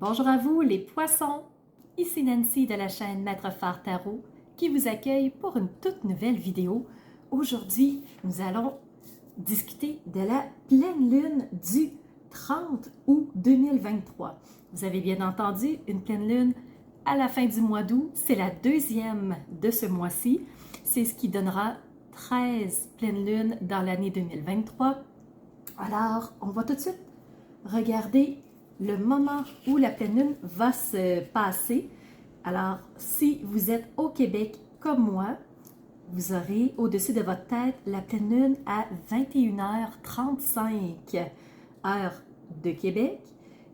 Bonjour à vous les poissons, ici Nancy de la chaîne Maître Phare Tarot qui vous accueille pour une toute nouvelle vidéo. Aujourd'hui, nous allons discuter de la pleine lune du 30 août 2023. Vous avez bien entendu, une pleine lune à la fin du mois d'août, c'est la deuxième de ce mois-ci. C'est ce qui donnera 13 pleines lunes dans l'année 2023. Alors, on va tout de suite regarder le moment où la pleine lune va se passer. Alors, si vous êtes au Québec comme moi, vous aurez au-dessus de votre tête la pleine lune à 21h35, heure de Québec.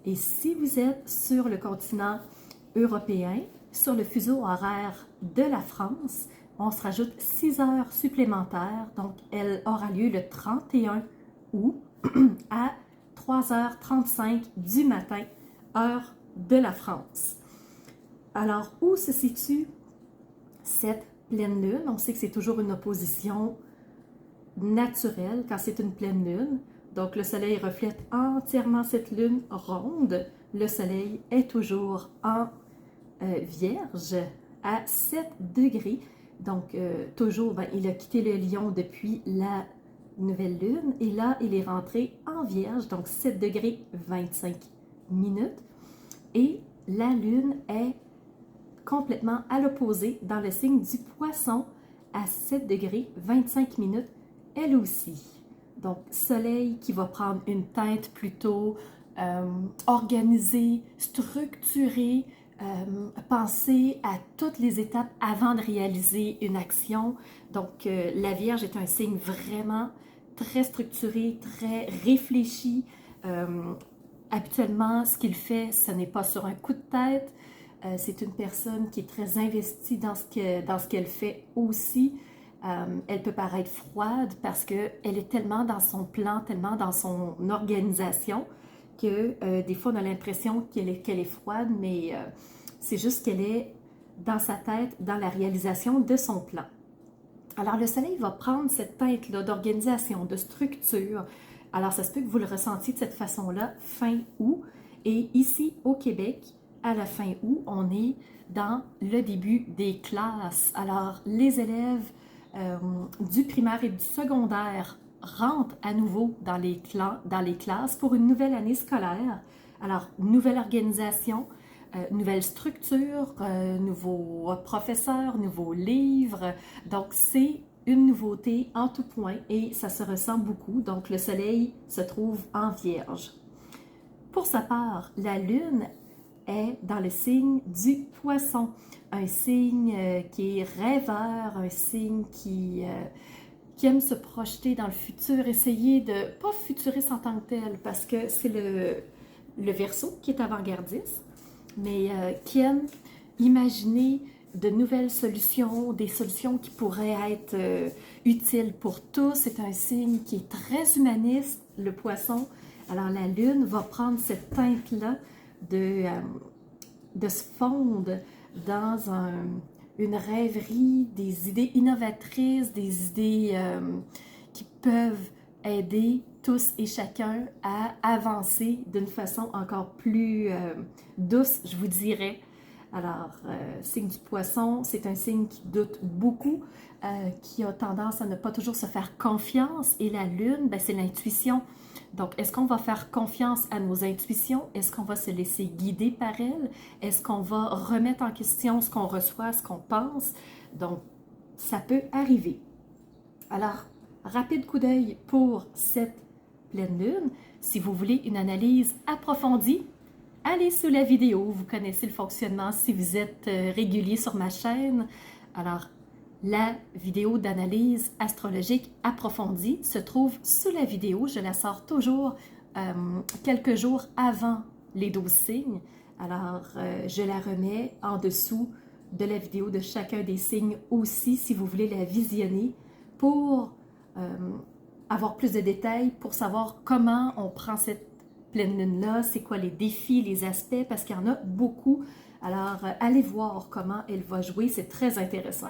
Et si vous êtes sur le continent européen, sur le fuseau horaire de la France, on se rajoute 6 heures supplémentaires. Donc, elle aura lieu le 31 août à 3h35 du matin, heure de la France. Alors, où se situe cette pleine lune? On sait que c'est toujours une opposition naturelle quand c'est une pleine lune. Donc, le soleil reflète entièrement cette lune ronde. Le soleil est toujours en Vierge à 7 degrés. Donc, toujours, il a quitté le Lion depuis la nouvelle lune et là, il est rentré en Vierge, donc 7 degrés 25 minutes. Et la lune est complètement à l'opposé dans le signe du Poisson à 7 degrés 25 minutes, elle aussi. Donc, soleil qui va prendre une teinte plutôt organisée, structurée, penser à toutes les étapes avant de réaliser une action. Donc, la Vierge est un signe vraiment très structuré, très réfléchi. Habituellement, ce qu'il fait, ce n'est pas sur un coup de tête. C'est une personne qui est très investie dans ce qu'elle fait aussi. Elle peut paraître froide parce qu'elle est tellement dans son plan, tellement dans son organisation que des fois on a l'impression qu'elle est froide, mais c'est juste qu'elle est dans sa tête, dans la réalisation de son plan. Alors le soleil va prendre cette teinte-là d'organisation, de structure. Alors ça se peut que vous le ressentiez de cette façon-là fin août. Et ici au Québec, à la fin août, on est dans le début des classes. Alors les élèves du primaire et du secondaire rentrent à nouveau dans les classes pour une nouvelle année scolaire. Alors, nouvelle organisation, nouvelle structure, nouveaux professeurs, nouveaux livres. Donc, c'est une nouveauté en tout point et ça se ressent beaucoup. Donc, le soleil se trouve en Vierge. Pour sa part, la lune est dans le signe du Poisson, un signe qui est rêveur, un signe qui aime se projeter dans le futur, essayer de, pas futuriste en tant que tel, parce que c'est le Verseau qui est avant-gardiste, mais qui aime imaginer de nouvelles solutions, des solutions qui pourraient être utiles pour tous. C'est un signe qui est très humaniste, le Poisson. Alors la Lune va prendre cette teinte-là de se fondre dans une rêverie, des idées innovatrices, des idées qui peuvent aider tous et chacun à avancer d'une façon encore plus douce, je vous dirais. Alors, signe du Poisson, c'est un signe qui doute beaucoup, qui a tendance à ne pas toujours se faire confiance. Et la Lune, c'est l'intuition. Donc, est-ce qu'on va faire confiance à nos intuitions? Est-ce qu'on va se laisser guider par elles? Est-ce qu'on va remettre en question ce qu'on reçoit, ce qu'on pense? Donc, ça peut arriver. Alors, rapide coup d'œil pour cette pleine lune. Si vous voulez une analyse approfondie, allez sous la vidéo. Vous connaissez le fonctionnement si vous êtes régulier sur ma chaîne. Alors, la vidéo d'analyse astrologique approfondie se trouve sous la vidéo. Je la sors toujours quelques jours avant les 12 signes. Alors, je la remets en dessous de la vidéo de chacun des signes aussi, si vous voulez la visionner, pour avoir plus de détails, pour savoir comment on prend cette pleine lune-là, c'est quoi les défis, les aspects, parce qu'il y en a beaucoup. Alors, allez voir comment elle va jouer, c'est très intéressant.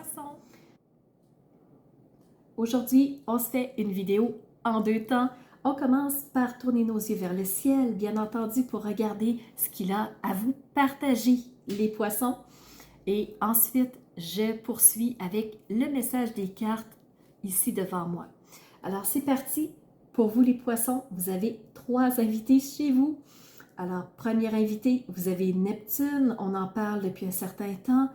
Aujourd'hui, on se fait une vidéo en deux temps. On commence par tourner nos yeux vers le ciel, bien entendu, pour regarder ce qu'il a à vous partager, les poissons. Et ensuite, je poursuis avec le message des cartes ici devant moi. Alors, c'est parti. Pour vous, les poissons, vous avez 3 invités chez vous. Alors, premier invité, vous avez Neptune. On en parle depuis un certain temps.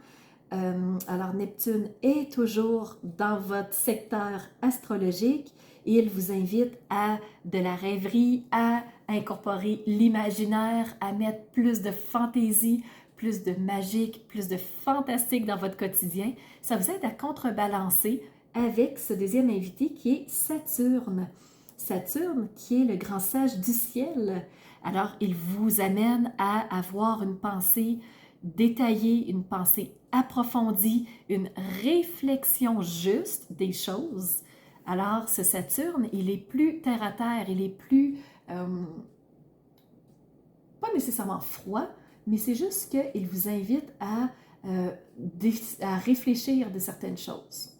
Alors, Neptune est toujours dans votre secteur astrologique et il vous invite à de la rêverie, à incorporer l'imaginaire, à mettre plus de fantaisie, plus de magique, plus de fantastique dans votre quotidien. Ça vous aide à contrebalancer avec ce deuxième invité qui est Saturne. Saturne qui est le grand sage du ciel. Alors, il vous amène à avoir une pensée détaillée, une pensée approfondie, une réflexion juste des choses. Alors, ce Saturne, il est plus terre à terre, il est plus, pas nécessairement froid, mais c'est juste qu'il vous invite à réfléchir de certaines choses.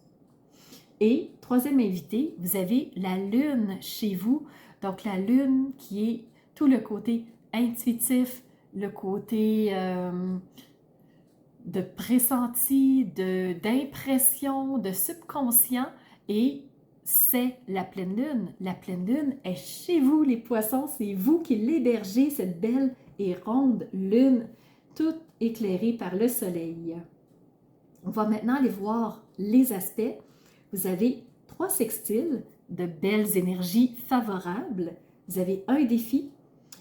Et troisième invité, vous avez la Lune chez vous. Donc, la Lune qui est tout le côté intuitif, le côté de pressenti, d'impression, de subconscient. Et c'est la pleine lune. La pleine lune est chez vous, les poissons. C'est vous qui l'hébergez, cette belle et ronde lune, toute éclairée par le soleil. On va maintenant aller voir les aspects. Vous avez 3 sextiles de belles énergies favorables. Vous avez un défi,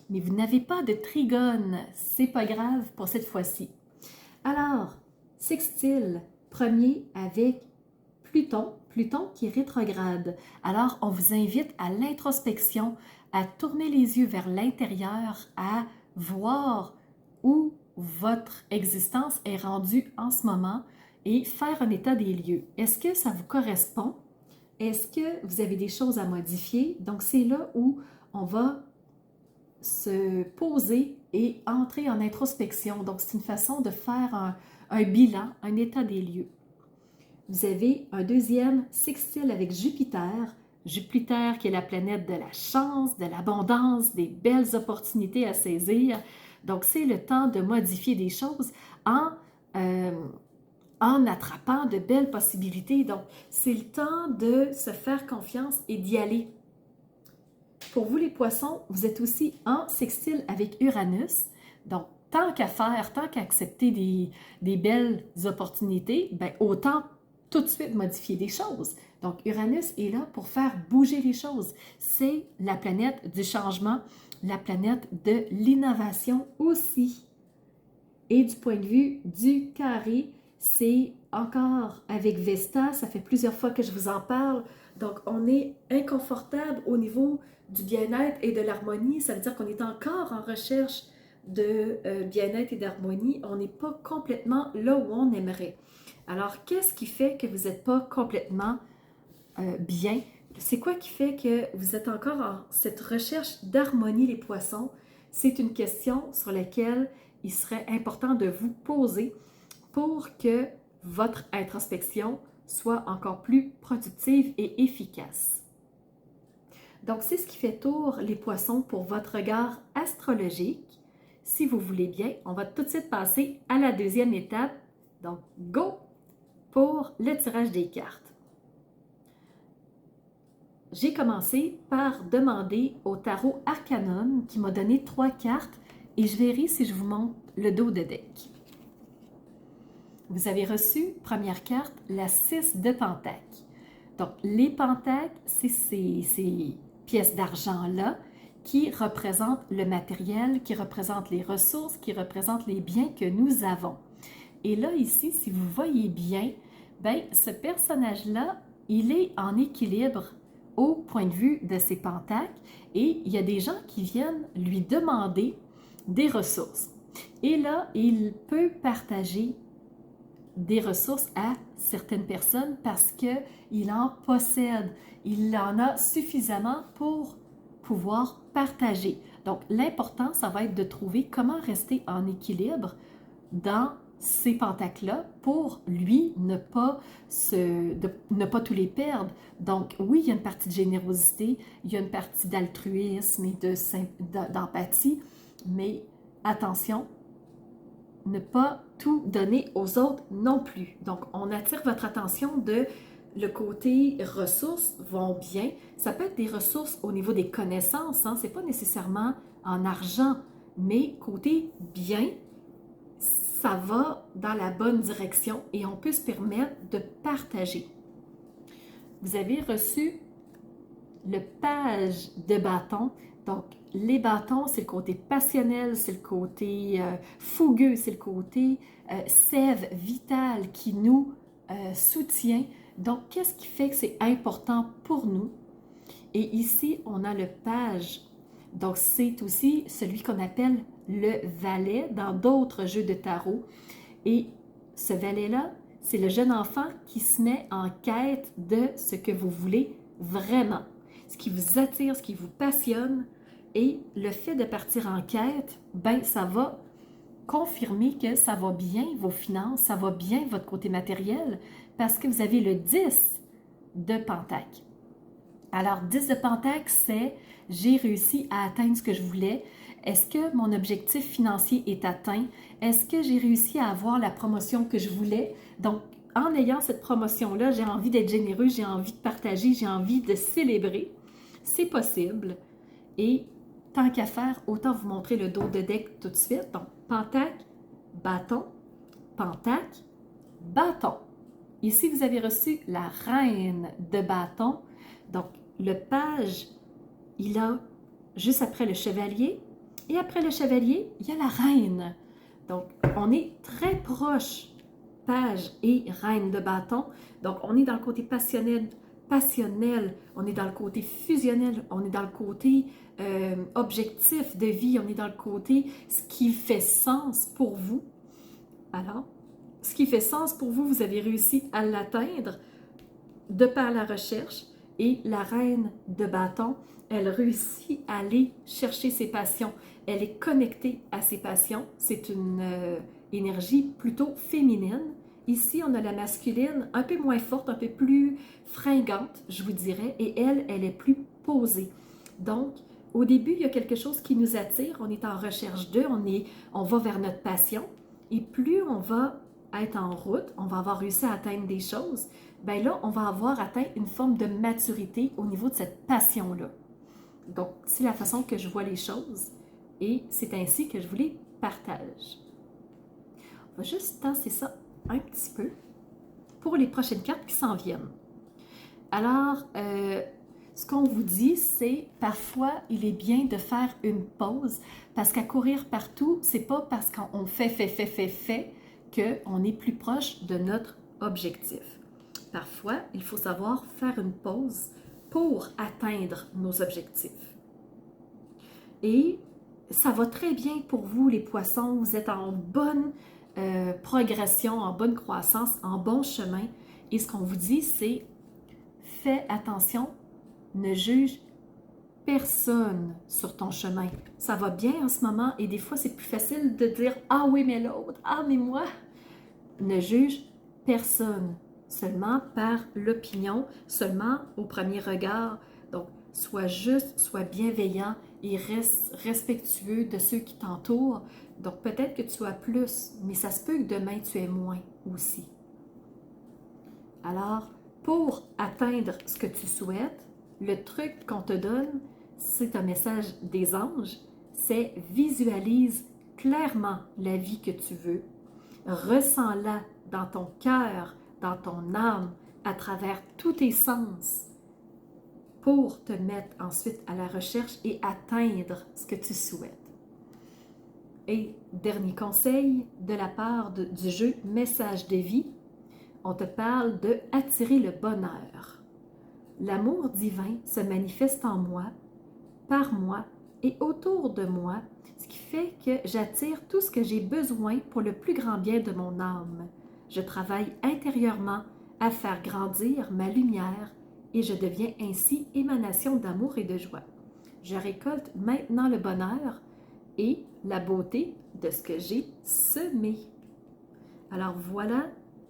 mais vous n'avez pas de trigone. C'est pas grave pour cette fois-ci. Alors, sextile premier avec Pluton, Pluton qui est rétrograde. Alors, on vous invite à l'introspection, à tourner les yeux vers l'intérieur, à voir où votre existence est rendue en ce moment et faire un état des lieux. Est-ce que ça vous correspond? Est-ce que vous avez des choses à modifier? Donc, c'est là où on va se poser et entrer en introspection. Donc, c'est une façon de faire un bilan, un état des lieux. Vous avez un deuxième sextile avec Jupiter. Jupiter qui est la planète de la chance, de l'abondance, des belles opportunités à saisir. Donc, c'est le temps de modifier des choses en attrapant de belles possibilités. Donc, c'est le temps de se faire confiance et d'y aller. Pour vous, les poissons, vous êtes aussi en sextile avec Uranus. Donc, tant qu'à faire, tant qu'à accepter des belles opportunités, ben, autant tout de suite modifier des choses. Donc, Uranus est là pour faire bouger les choses. C'est la planète du changement, la planète de l'innovation aussi. Et du point de vue du carré, c'est encore avec Vesta, ça fait plusieurs fois que je vous en parle. Donc, on est inconfortable au niveau du bien-être et de l'harmonie. Ça veut dire qu'on est encore en recherche de bien-être et d'harmonie. On n'est pas complètement là où on aimerait. Alors, qu'est-ce qui fait que vous n'êtes pas complètement bien? C'est quoi qui fait que vous êtes encore en cette recherche d'harmonie, les poissons? C'est une question sur laquelle il serait important de vous poser pour que votre introspection soit encore plus productive et efficace. Donc, c'est ce qui fait tour, les poissons, pour votre regard astrologique. Si vous voulez bien, on va tout de suite passer à la deuxième étape. Donc, go pour le tirage des cartes. J'ai commencé par demander au tarot Arcanum qui m'a donné 3 cartes et je verrai si je vous montre le dos de deck. Vous avez reçu, première carte, la 6 de Pentacle. Donc, les pentacles, c'est ces pièces d'argent-là qui représentent le matériel, qui représentent les ressources, qui représentent les biens que nous avons. Et là, ici, si vous voyez bien, bien, ce personnage-là, il est en équilibre au point de vue de ses pentacles et il y a des gens qui viennent lui demander des ressources. Et là, il peut partager des ressources à certaines personnes parce qu'il en possède, il en a suffisamment pour pouvoir partager. Donc, l'important, ça va être de trouver comment rester en équilibre dans ces pentacles-là pour lui ne pas tous les perdre. Donc oui, il y a une partie de générosité, il y a une partie d'altruisme et d'empathie, mais attention, ne pas tout donner aux autres non plus. Donc on attire votre attention de le côté ressources vont bien. Ça peut être des ressources au niveau des connaissances, hein? C'est pas nécessairement en argent, mais côté bien, ça va dans la bonne direction et on peut se permettre de partager. Vous avez reçu le page de bâton. Donc, les bâtons, c'est le côté passionnel, c'est le côté fougueux, c'est le côté sève vitale qui nous soutient. Donc, qu'est-ce qui fait que c'est important pour nous? Et ici, on a le page. Donc, c'est aussi celui qu'on appelle le valet dans d'autres jeux de tarot. Et ce valet-là, c'est le jeune enfant qui se met en quête de ce que vous voulez vraiment, ce qui vous attire, ce qui vous passionne. Et le fait de partir en quête, ben ça va confirmer que ça va bien vos finances, ça va bien votre côté matériel, parce que vous avez le 10 de Pentacle. Alors, 10 de Pentacle, c'est j'ai réussi à atteindre ce que je voulais. Est-ce que mon objectif financier est atteint? Est-ce que j'ai réussi à avoir la promotion que je voulais? Donc, en ayant cette promotion-là, j'ai envie d'être généreux, j'ai envie de partager, j'ai envie de célébrer. C'est possible. Et tant qu'à faire, autant vous montrer le dos de deck tout de suite. Donc, Pentacle, bâton, Pentacle, bâton. Ici, vous avez reçu la reine de bâton. Donc, le page, il a juste après le chevalier. Et après le chevalier, il y a la reine. Donc, on est très proche, page et reine de bâton. Donc, on est dans le côté passionnel, on est dans le côté fusionnel, on est dans le côté objectif de vie, on est dans le côté ce qui fait sens pour vous. Alors, ce qui fait sens pour vous, vous avez réussi à l'atteindre de par la recherche. Et la reine de bâton, elle réussit à aller chercher ses passions. Elle est connectée à ses passions. C'est une énergie plutôt féminine. Ici, on a la masculine un peu moins forte, un peu plus fringante, je vous dirais. Et elle, elle est plus posée. Donc, au début, il y a quelque chose qui nous attire. On est en recherche d'eux. On va vers notre passion. Et plus on va être en route, on va avoir réussi à atteindre des choses, bien là, on va avoir atteint une forme de maturité au niveau de cette passion-là. Donc, c'est la façon que je vois les choses et c'est ainsi que je vous les partage. On va juste tasser ça un petit peu pour les prochaines cartes qui s'en viennent. Alors, ce qu'on vous dit, c'est parfois, il est bien de faire une pause parce qu'à courir partout, c'est pas parce qu'on fait qu'on est plus proche de notre objectif. Parfois, il faut savoir faire une pause pour atteindre nos objectifs. Et ça va très bien pour vous, les poissons. Vous êtes en bonne progression, en bonne croissance, en bon chemin. Et ce qu'on vous dit, c'est fais attention, ne juge personne sur ton chemin. Ça va bien en ce moment et des fois, c'est plus facile de dire « Ah oui, mais l'autre, ah mais moi ». Ne juge personne, seulement par l'opinion, seulement au premier regard. Donc, sois juste, sois bienveillant et reste respectueux de ceux qui t'entourent. Donc, peut-être que tu as plus, mais ça se peut que demain, tu aies moins aussi. Alors, pour atteindre ce que tu souhaites, le truc qu'on te donne, c'est un message des anges, c'est visualise clairement la vie que tu veux, ressens-la dans ton cœur, dans ton âme, à travers tous tes sens, pour te mettre ensuite à la recherche et atteindre ce que tu souhaites. Et dernier conseil de la part du jeu Message de vie, on te parle de attirer le bonheur. L'amour divin se manifeste en moi, par moi et autour de moi, ce qui fait que j'attire tout ce que j'ai besoin pour le plus grand bien de mon âme. Je travaille intérieurement à faire grandir ma lumière et je deviens ainsi émanation d'amour et de joie. Je récolte maintenant le bonheur et la beauté de ce que j'ai semé. Alors voilà,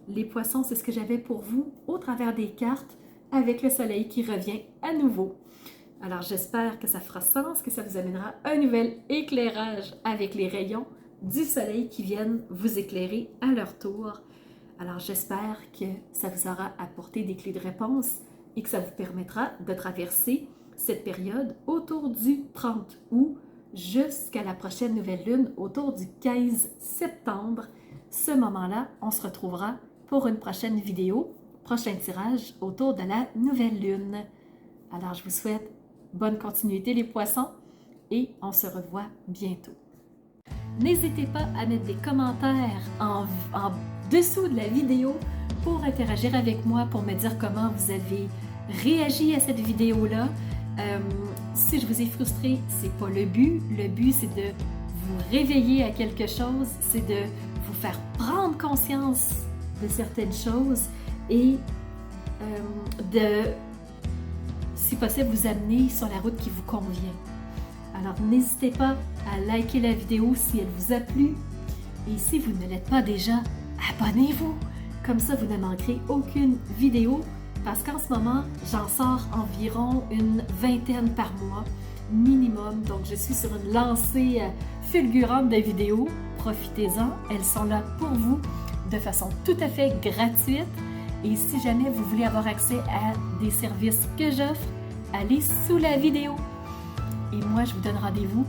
les poissons, c'est ce que j'avais pour vous au travers des cartes avec le soleil qui revient à nouveau. Alors j'espère que ça fera sens, que ça vous amènera un nouvel éclairage avec les rayons du soleil qui viennent vous éclairer à leur tour. Alors j'espère que ça vous aura apporté des clés de réponse et que ça vous permettra de traverser cette période autour du 30 août jusqu'à la prochaine nouvelle lune autour du 15 septembre. Ce moment-là, on se retrouvera pour une prochaine vidéo, prochain tirage autour de la nouvelle lune. Alors je vous souhaite bonne continuité les poissons et on se revoit bientôt. N'hésitez pas à mettre des commentaires en dessous de la vidéo pour interagir avec moi, pour me dire comment vous avez réagi à cette vidéo-là. Si je vous ai frustré, c'est pas le but. Le but, c'est de vous réveiller à quelque chose, c'est de vous faire prendre conscience de certaines choses et de, si possible, vous amener sur la route qui vous convient. Alors n'hésitez pas à liker la vidéo si elle vous a plu. Et si vous ne l'êtes pas déjà, abonnez-vous. Comme ça, vous ne manquerez aucune vidéo parce qu'en ce moment, j'en sors environ une vingtaine par mois minimum. Donc, je suis sur une lancée fulgurante de vidéos. Profitez-en, elles sont là pour vous de façon tout à fait gratuite. Et si jamais vous voulez avoir accès à des services que j'offre, allez sous la vidéo. Et moi, je vous donne rendez-vous